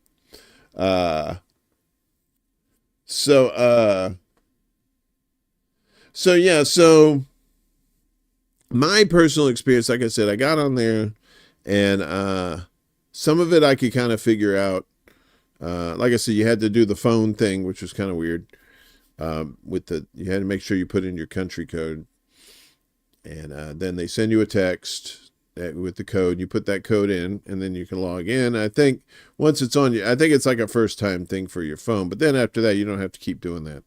my personal experience, like I said, I got on there and, some of it I could kind of figure out. Like I said, you had to do the phone thing, which was kind of weird. You had to make sure you put in your country code, and then they send you a text, with the code. You put that code in, and then you can log in. I think once it's on you, I think it's like a first time thing for your phone. But then after that, you don't have to keep doing that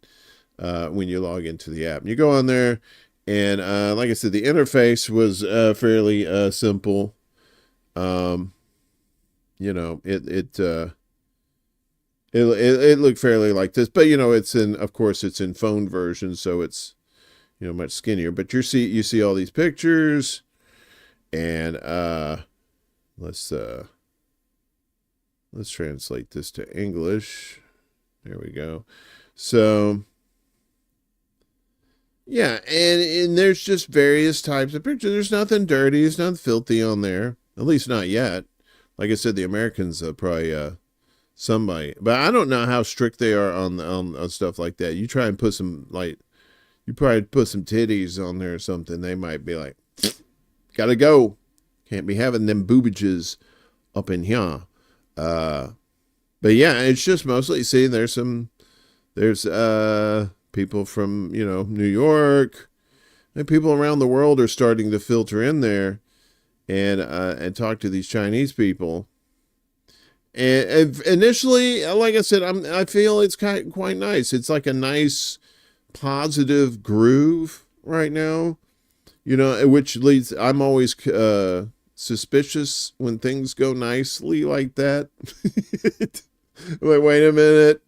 when you log into the app. And you go on there, and like I said, the interface was fairly simple. You know, it looked fairly like this, but you know, of course it's in phone version, so it's, you know, much skinnier. But you see all these pictures, and let's translate this to English. There we go. So yeah, and there's just various types of pictures. There's nothing dirty, there's nothing filthy on there, at least not yet. Like I said, the Americans probably somebody, but I don't know how strict they are on stuff like that. You try and put some, like, you probably put some titties on there or something, they might be like, gotta go, can't be having them boobages up in here. But yeah, it's just mostly, see, there's people from, you know, New York, and people around the world are starting to filter in there and talk to these Chinese people. And initially, like I said, I feel it's quite nice. It's like a nice, positive groove right now, you know, which leads, I'm always suspicious when things go nicely like that. Wait a minute.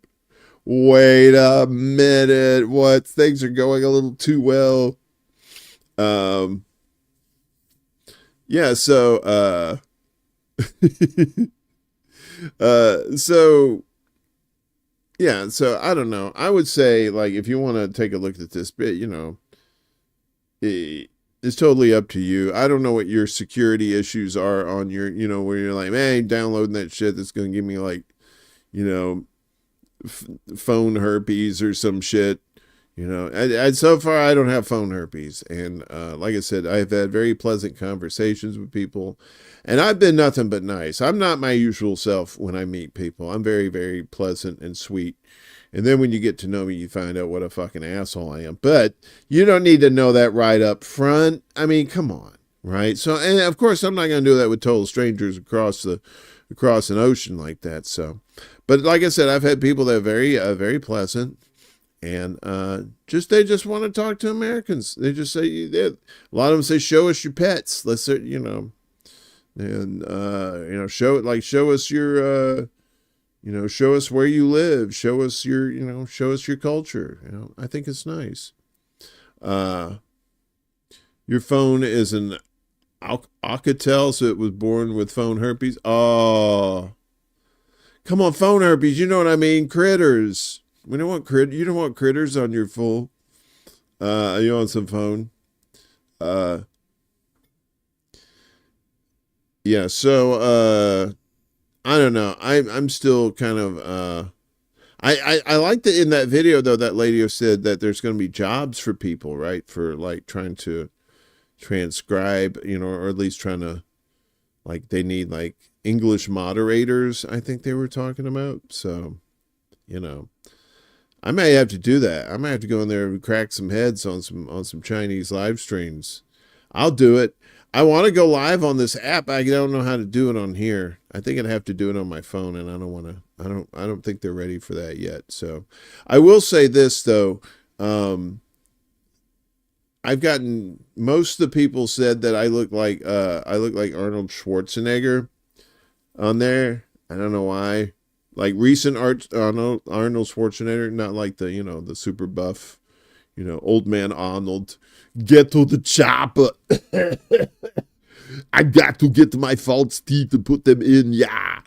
What? Things are going a little too well. Yeah, so so I don't know. I would say, like, if you want to take a look at this bit, you know, it's totally up to you. I don't know what your security issues are on your, you know, where you're like, man, downloading that shit that's going to give me, like, you know, phone herpes or some shit. You know, and so far I don't have phone herpes. And like I said, I've had very pleasant conversations with people, and I've been nothing but nice. I'm not my usual self when I meet people. I'm very, very pleasant and sweet. And then when you get to know me, you find out what a fucking asshole I am. But you don't need to know that right up front. I mean, come on, right? So, and of course, I'm not going to do that with total strangers across an ocean like that. So, but like I said, I've had people that are very, very pleasant. And they just want to talk to Americans. They just say, a lot of them say, show us your pets. Let's, you know, and you know, show us your, you know, show us where you live. Show us your, you know, show us your culture. You know, I think it's nice. Your phone is an Alcatel, so it was born with phone herpes. Oh, come on, phone herpes. You know what I mean? Critters. We don't want you don't want critters on your full. Are you on some phone? Yeah. So I don't know. I'm still kind of. I like that in that video though. That lady said that there's going to be jobs for people, right? For like trying to transcribe, you know, or at least trying to, like, they need like English moderators. I think they were talking about. So, you know. I may have to do that. I might have to go in there and crack some heads on some Chinese live streams. I'll do it. I want to go live on this app. I don't know how to do it on here. I think I'd have to do it on my phone, and I don't want to. I don't think they're ready for that yet. So, I will say this though. I've gotten, most of the people said that I look like Arnold Schwarzenegger on there. I don't know why. Like recent Arnold Schwarzenegger, not like the, you know, the super buff, you know, old man Arnold. Get to the chopper. I got to get my false teeth and put them in. Yeah.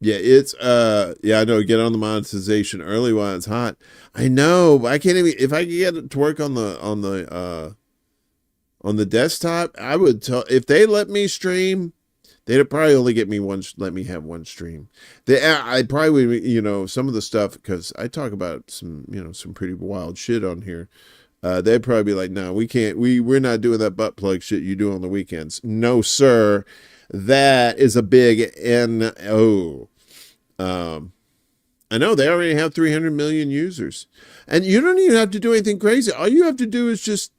Yeah, it's, yeah, I know. Get on the monetization early while it's hot. I know, but I can't even, if I could get it to work on the desktop, I would tell, if they let me stream, they'd probably only let me have one stream. I probably, you know, some of the stuff, because I talk about some, you know, some pretty wild shit on here. They'd probably be like, no, we can't, we're not doing that butt plug shit you do on the weekends. No, sir. That is a big NO. I know they already have 300 million users, and you don't even have to do anything crazy. All you have to do is just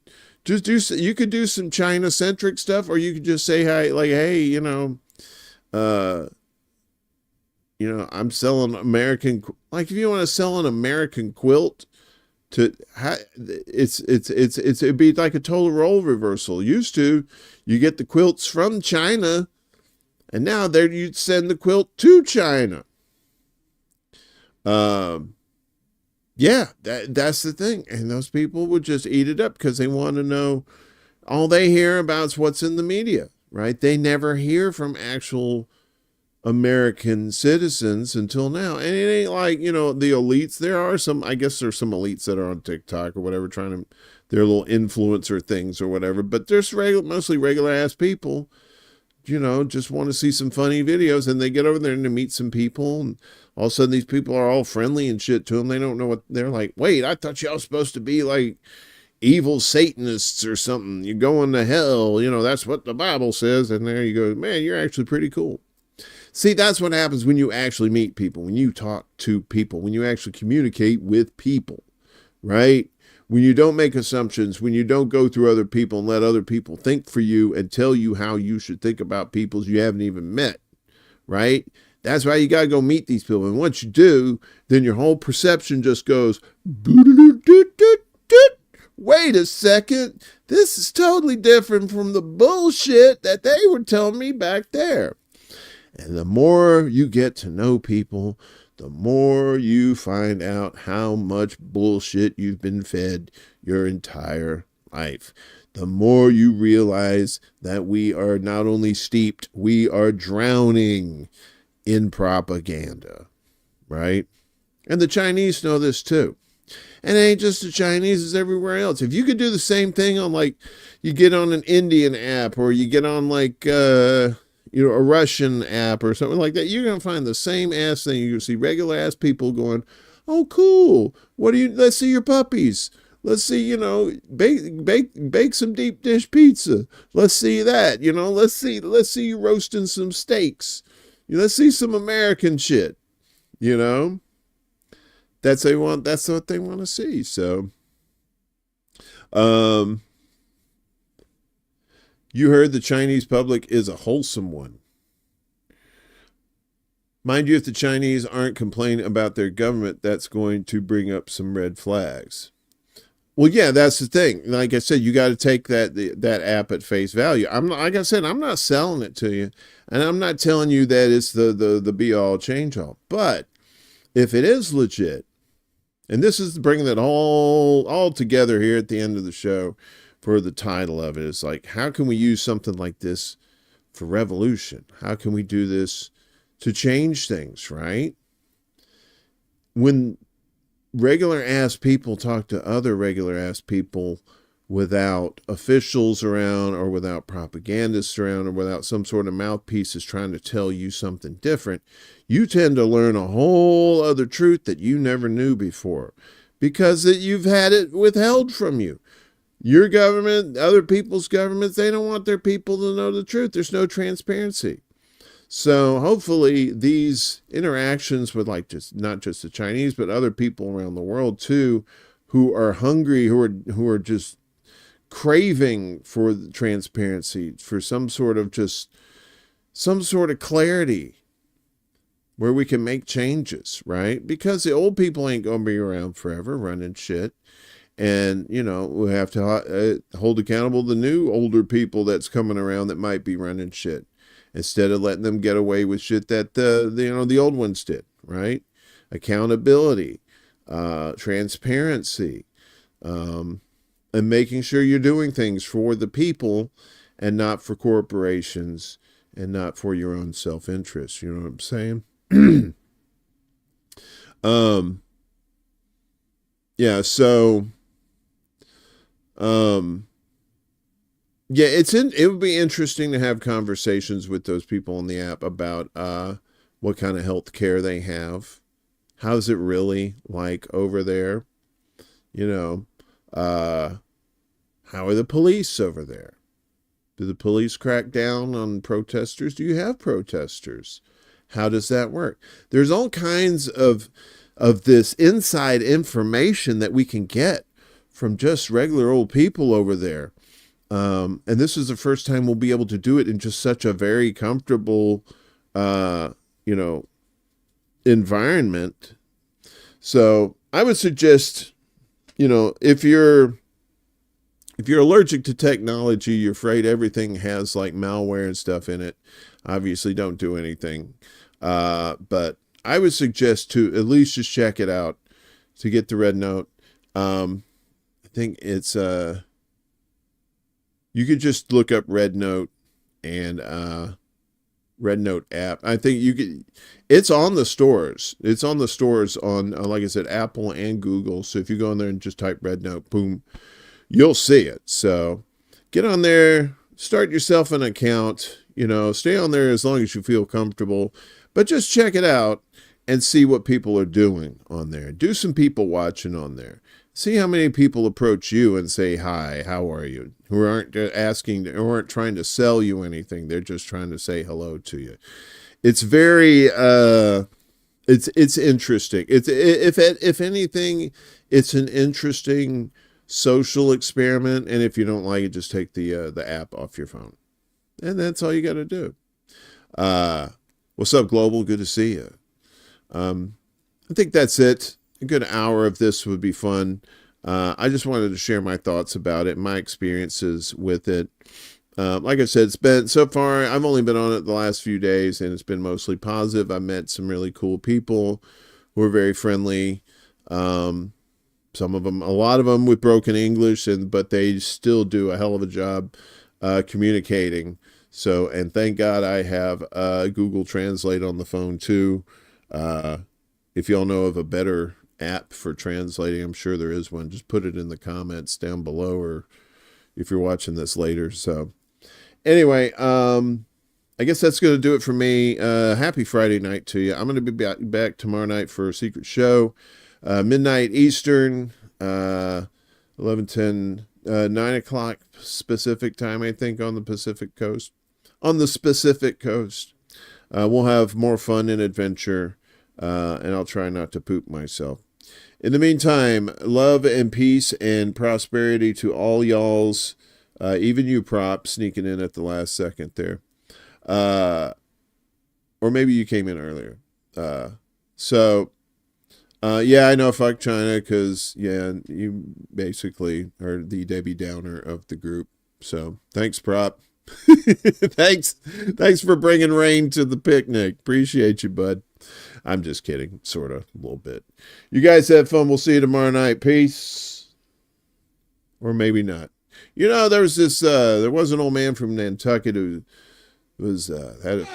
Just you could do some China centric stuff, or you could just say, hi, like, hey, I'm selling American, like if you want to sell an American quilt it'd be like a total role reversal. Used to, you get the quilts from China, and now there you'd send the quilt to China. Yeah, that's the thing. And those people would just eat it up because they want to know. All they hear about is what's in the media, right? They never hear from actual American citizens until now. And it ain't like, the elites. There are some, I guess there's some elites that are on TikTok or whatever, trying to, they're little influencer things or whatever, but there's mostly regular ass people, just want to see some funny videos, and they get over there and they meet some people, and all of a sudden these people are all friendly and shit to them. They don't know what they're like. Wait, I thought y'all supposed to be like evil Satanists or something. You're going to hell. That's what the Bible says. And there you go, man, you're actually pretty cool. See, that's what happens when you actually meet people, when you talk to people, when you actually communicate with people, right? When you don't make assumptions, when you don't go through other people and let other people think for you and tell you how you should think about people you haven't even met, right? That's why you got to go meet these people. And once you do, then your whole perception just goes, wait a second, this is totally different from the bullshit that they were telling me back there. And the more you get to know people, the more you find out how much bullshit you've been fed your entire life. The more you realize that we are not only steeped, we are drowning in propaganda, right? And the Chinese know this too. And it ain't just the Chinese, it's everywhere else. If you could do the same thing on, like, you get on an Indian app, or you get on like a Russian app or something like that, you're going to find the same ass thing. You're going to see regular ass people going, oh, cool. Let's see your puppies. Let's see, bake some deep dish pizza. Let's see that, let's see you roasting some steaks. Let's see some American shit, that's what they want to see. So, you heard the Chinese public is a wholesome one. Mind you, if the Chinese aren't complaining about their government, that's going to bring up some red flags. Well, yeah, that's the thing. Like I said, you got to take that app at face value. I'm not selling it to you, and I'm not telling you that it's the be all change all. But if it is legit, and this is bringing it all together here at the end of the show for the title of it, it's like, how can we use something like this for revolution? How can we do this to change things, right? When regular ass people talk to other regular ass people without officials around, or without propagandists around, or without some sort of mouthpieces trying to tell you something different, you tend to learn a whole other truth that you never knew before, because you've had it withheld from you. Your government, other people's governments, they don't want their people to know the truth. There's no transparency. So hopefully these interactions with, like, just not just the Chinese, but other people around the world too, who are hungry, who are just craving for the transparency, for some sort of clarity where we can make changes, right? Because the old people ain't going to be around forever running shit. And, we have to hold accountable the new older people that's coming around that might be running shit, instead of letting them get away with shit that the old ones did, right? Accountability, transparency, and making sure you're doing things for the people and not for corporations and not for your own self-interest. You know what I'm saying? Yeah, so yeah, it would be interesting to have conversations with those people on the app about what kind of health care they have. How's it really like over there? How are the police over there? Do the police crack down on protesters? Do you have protesters? How does that work? There's all kinds of this inside information that we can get from just regular old people over there. And this is the first time we'll be able to do it in just such a very comfortable, environment. So I would suggest, if you're allergic to technology, you're afraid everything has like malware and stuff in it, obviously don't do anything. But I would suggest to at least just check it out to get the RedNote. I think it's, you could just look up RedNote and, RedNote app. I think it's on the stores. It's on the stores on, like I said, Apple and Google. So if you go in there and just type RedNote, boom, you'll see it. So get on there, start yourself an account, stay on there as long as you feel comfortable, but just check it out and see what people are doing on there. Do some people watching on there. See how many people approach you and say, hi, how are you? Who aren't asking or aren't trying to sell you anything. They're just trying to say hello to you. It's very, it's interesting. If anything, it's an interesting social experiment. And if you don't like it, just take the app off your phone. And that's all you got to do. What's up, Global? Good to see you. I think that's it. A good hour of this would be fun. I just wanted to share my thoughts about it, my experiences with it. Like I said, it's been so far, I've only been on it the last few days, and it's been mostly positive. I met some really cool people who are very friendly. Some of them, a lot of them with broken English, but they still do a hell of a job communicating. So, and thank God I have Google Translate on the phone too. If y'all know of a better app for translating, I'm sure there is one. Just put it in the comments down below, or if you're watching this later. So anyway, I guess that's going to do it for me. Happy Friday night to you. I'm going to be back tomorrow night for a secret show, midnight Eastern, 11:10, 9 o'clock Pacific time, I think, on the Pacific Coast. On the Pacific Coast. We'll have more fun and adventure, and I'll try not to poop myself. In the meantime, love and peace and prosperity to all y'alls, even you, Prop, sneaking in at the last second there. Or maybe you came in earlier. Yeah, I know, fuck China, because, yeah, you basically are the Debbie Downer of the group. So, thanks, Prop. Thanks for bringing rain to the picnic. Appreciate you, bud. I'm just kidding, sort of, a little bit. You guys have fun. We'll see you tomorrow night. Peace. Or maybe not. There was an old man from Nantucket who was had a